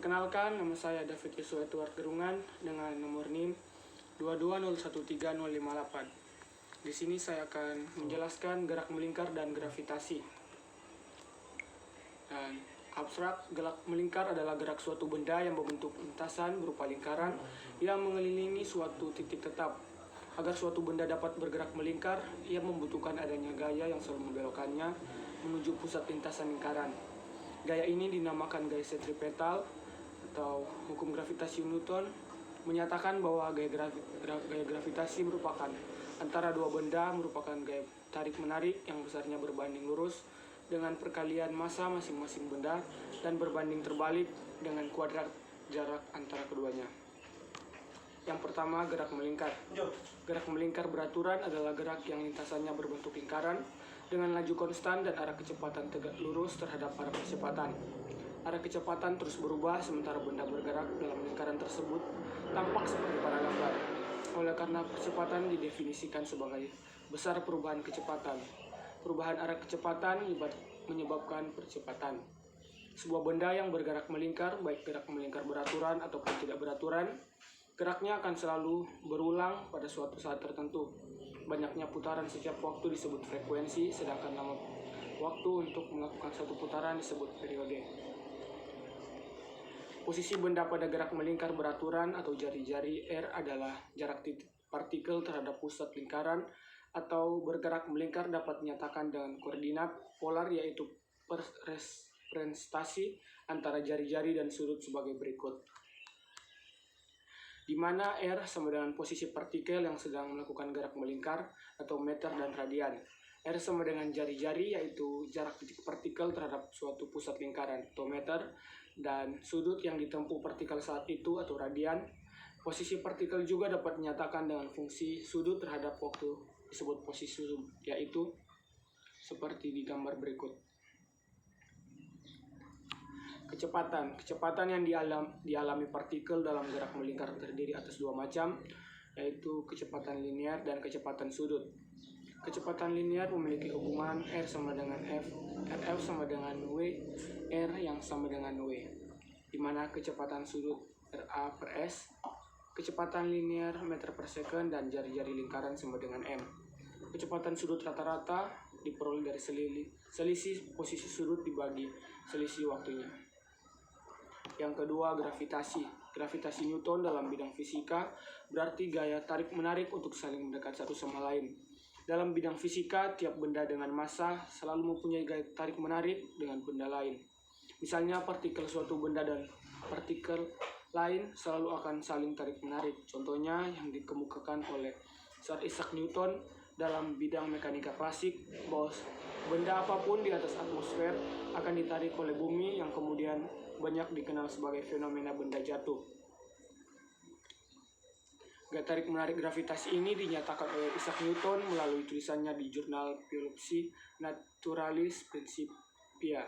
Perkenalkan, nama saya David Yusuf Edward Gerungan dengan nomor NIM 22013.058. Di sini saya akan menjelaskan gerak melingkar dan gravitasi. Dan abstrak, gerak melingkar adalah gerak suatu benda yang berbentuk lintasan berupa lingkaran yang mengelilingi suatu titik tetap. Agar suatu benda dapat bergerak melingkar, ia membutuhkan adanya gaya yang selalu membelokkannya menuju pusat lintasan lingkaran. Gaya ini dinamakan gaya sentripetal atau hukum gravitasi Newton, menyatakan bahwa gaya gravitasi merupakan antara dua benda merupakan gaya tarik-menarik yang besarnya berbanding lurus dengan perkalian massa masing-masing benda dan berbanding terbalik dengan kuadrat jarak antara keduanya. Yang pertama, gerak melingkar. Gerak melingkar beraturan adalah gerak yang lintasannya berbentuk lingkaran dengan laju konstan dan arah kecepatan tegak lurus terhadap arah kecepatan. Arah kecepatan terus berubah sementara benda bergerak dalam lingkaran tersebut tampak seperti pada gambar. Oleh karena percepatan didefinisikan sebagai besar perubahan kecepatan. Perubahan arah kecepatan menyebabkan percepatan. Sebuah benda yang bergerak melingkar, baik gerak melingkar beraturan ataupun tidak beraturan, geraknya akan selalu berulang pada suatu saat tertentu. Banyaknya putaran setiap waktu disebut frekuensi, sedangkan lama waktu untuk melakukan satu putaran disebut periode. Posisi benda pada gerak melingkar beraturan atau jari-jari R adalah jarak titik partikel terhadap pusat lingkaran, atau bergerak melingkar dapat dinyatakan dengan koordinat polar, yaitu representasi antara jari-jari dan sudut sebagai berikut. Di mana R sama dengan posisi partikel yang sedang melakukan gerak melingkar atau meter dan radian. R sama dengan jari-jari, yaitu jarak titik partikel terhadap suatu pusat lingkaran atau meter, dan sudut yang ditempuh partikel saat itu atau radian. Posisi partikel juga dapat dinyatakan dengan fungsi sudut terhadap waktu disebut posisi sudut, yaitu seperti di gambar berikut. Kecepatan yang dialami partikel dalam gerak melingkar terdiri atas dua macam, yaitu kecepatan linear dan kecepatan sudut. Kecepatan linear memiliki hubungan R sama dengan F, RF sama dengan W, R yang sama dengan W, di mana kecepatan sudut RA per S, kecepatan linear meter per second, dan jari-jari lingkaran sama dengan M. Kecepatan sudut rata-rata diperoleh dari selisih posisi sudut dibagi selisih waktunya. Yang kedua, gravitasi. Gravitasi Newton dalam bidang fisika berarti gaya tarik-menarik untuk saling mendekat satu sama lain. Dalam bidang fisika, tiap benda dengan massa selalu mempunyai gaya tarik-menarik dengan benda lain. Misalnya, partikel suatu benda dan partikel lain selalu akan saling tarik-menarik. Contohnya yang dikemukakan oleh Sir Isaac Newton dalam bidang mekanika klasik, bahwa benda apapun di atas atmosfer akan ditarik oleh bumi, yang kemudian banyak dikenal sebagai fenomena benda jatuh. Gaya tarik menarik gravitasi ini dinyatakan oleh Isaac Newton melalui tulisannya di jurnal Biology Naturalis Principia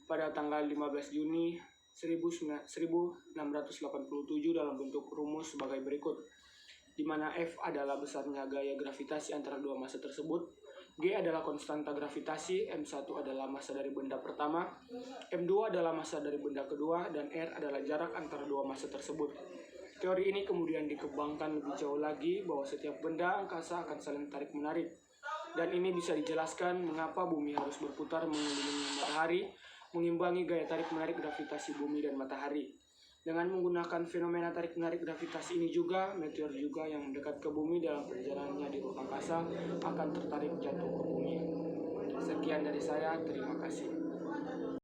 pada tanggal 15 Juni 1687 dalam bentuk rumus sebagai berikut, di mana F adalah besarnya gaya gravitasi antara dua massa tersebut, G adalah konstanta gravitasi, M1 adalah massa dari benda pertama, M2 adalah massa dari benda kedua, dan R adalah jarak antara dua massa tersebut. Teori ini kemudian dikembangkan lebih jauh lagi bahwa setiap benda angkasa akan saling tarik-menarik, dan ini bisa dijelaskan mengapa bumi harus berputar mengelilingi matahari, mengimbangi gaya tarik-menarik gravitasi bumi dan matahari. Dengan menggunakan fenomena tarik-menarik gravitasi ini juga, meteor juga yang mendekat ke bumi dalam perjalanannya di ruang angkasa akan tertarik jatuh ke bumi. Sekian dari saya, terima kasih.